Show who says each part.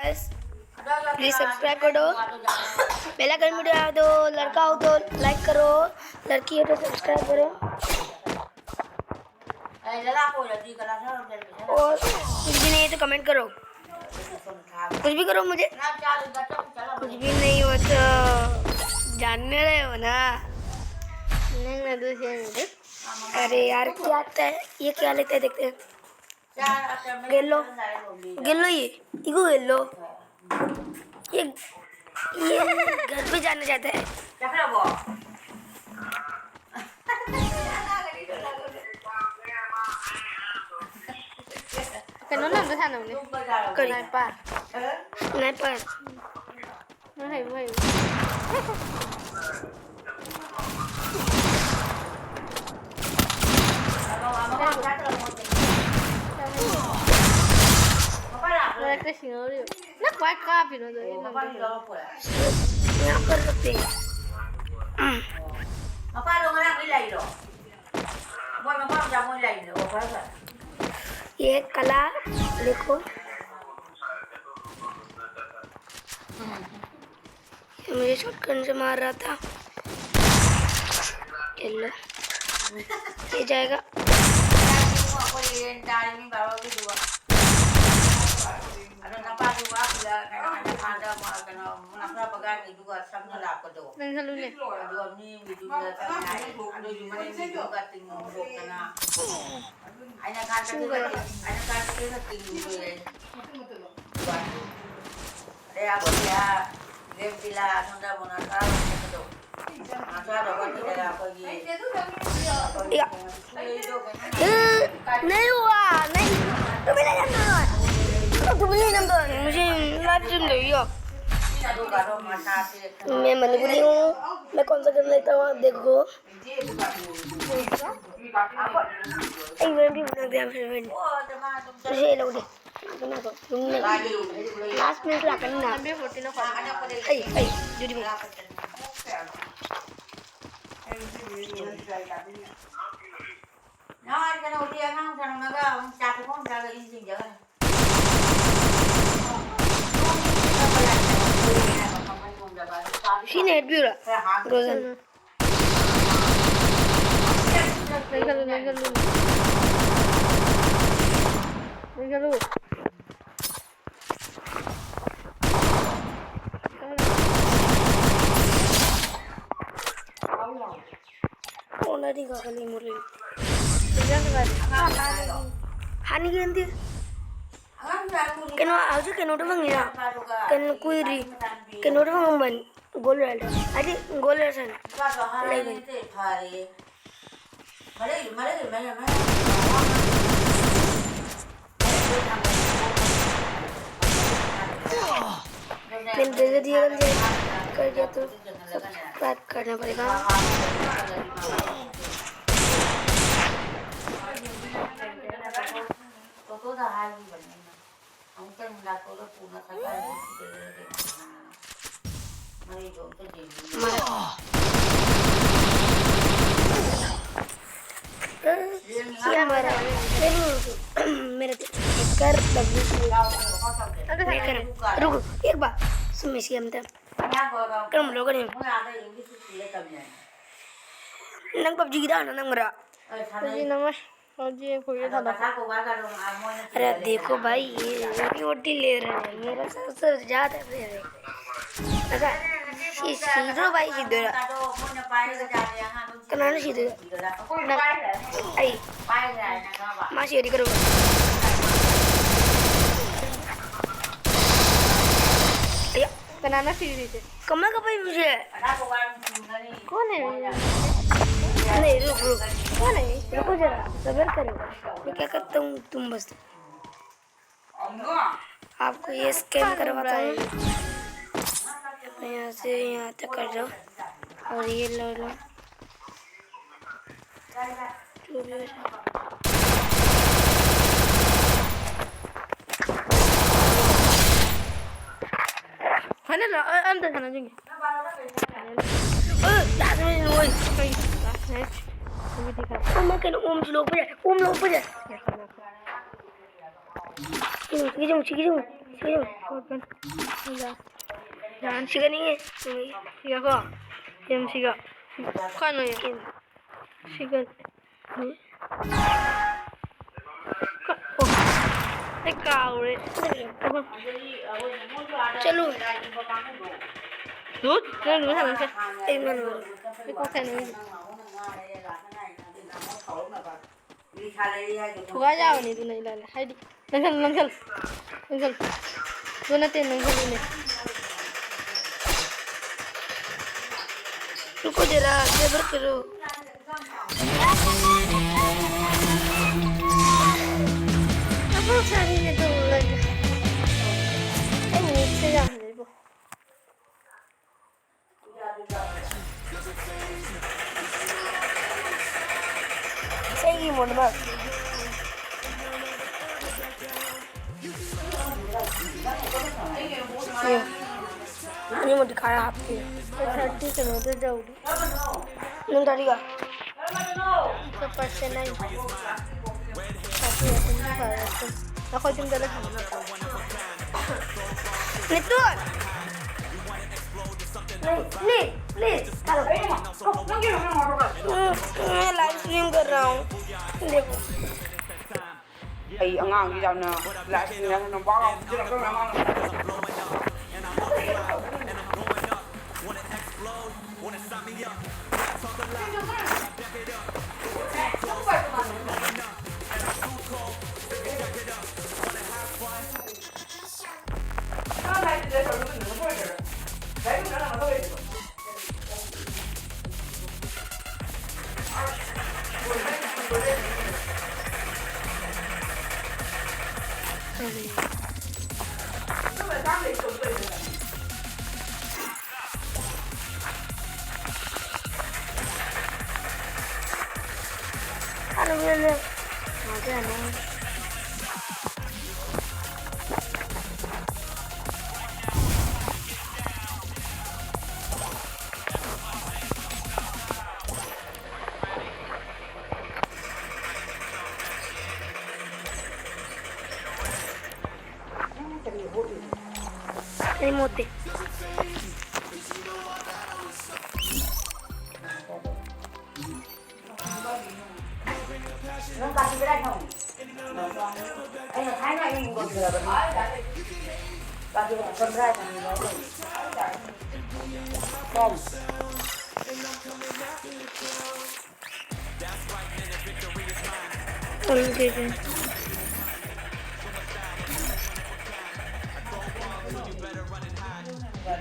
Speaker 1: Guys, please subscribe करो, पहला कर वीडियो आ तो लड़का हो तो लाइक करो, लड़की हो तो सब्सक्राइब करो और कुछ भी नहीं है तो कमेंट करो, कुछ भी करो, मुझे कुछ भी नहीं हो तो जानने रहे हो ना। अरे यार क्या आता है ये, क्या लेते हैं देखते हैं। गेलो गेलो, ये इगो गेलो, ये घर पे जाना चाहता है।
Speaker 2: Cái nó thằng nào
Speaker 1: करी
Speaker 2: Sniper.
Speaker 1: Sniper
Speaker 2: Nó hay. Rồi cái gì nó đi. Nó quái ca vì nó rồi.
Speaker 1: यहाँ कर सकते हैं। ये कला देखो, मुझे शॉटगन से मार रहा था। ये जाएगा। नहीं हुआ, नहीं तुम्हें नंबर मुझे मैं मजबूरी हूँ, मैं कौन सा कर लेता हूँ देखो। लास्ट मिनट ला कर ना जुड़ी sini dulu lah Rosan
Speaker 2: Legal.
Speaker 1: Onadi kakali murli hani ganti keno aja keno to mangira keno kuiri keno to mangan gol ada adi gol san lagi मैं जल्दी जल्दी कर दिया तो सब्सक्राइब करना पड़ेगा। मेरे कर रुको एक बार सुन सी हम कर लोग नंग पबजी दा ना नंग रा
Speaker 2: जी नमस्कार जी कोई था
Speaker 1: अरे देखो भाई ये ओटी ले रहे हैं मेरा सबसे ज्यादा दे रहे अच्छा सीधो भाई सीधो कनाना सीधो आई मासी ओटी करो
Speaker 2: Banana सीधी से
Speaker 1: कमला का भाई मुझे
Speaker 2: कौन है
Speaker 1: नहीं रुक कौन है रुको जरा सब्र करो मैं क्या करता हूँ तुम बस आपको ये स्कैन करवाता हूँ यहाँ से यहाँ तक कर दो और ये लो लो
Speaker 2: है ना अंदर खाना देंगे
Speaker 1: मैं कहना ओम लोग पे जाए Chiquillo.
Speaker 2: Open. Ya.
Speaker 1: Jangan chicken ini.
Speaker 2: Siga ko. Yan siga. Kano yan?
Speaker 1: Chicken.
Speaker 2: Siga. Oh. Ikaw rin.
Speaker 1: चलो
Speaker 2: दूध? नहीं दूध है मुझे।
Speaker 1: एक मिनट
Speaker 2: देखो क्या नहीं। ठुका जाओ नहीं तू नहीं लाले। हाइडी। नंगल। तू ना तेरे नंगल ने।
Speaker 1: रुको जरा सब्र करो
Speaker 2: अब सारी ने तो लग। ए नीचे जा दे वो।
Speaker 1: Saya mau nama ini mau dikarang api
Speaker 2: 30 से मैं तो जाऊँगी।
Speaker 1: nung tadi ka
Speaker 2: तो पैसे नहीं। tapi ya तुम सारा तुम। aku cuma dalam sama kau।
Speaker 1: itu nih kalau live stream कर रहा हूँ देखो
Speaker 3: Ay, angang di daw na last niya ng baka.
Speaker 1: Ano yun? Ayan o. Remote.
Speaker 3: Nó ba cái đây không? Anh là thái này anh còn thừa rồi. Ba cái này con ra thằng nó rồi. Không.
Speaker 1: Okay.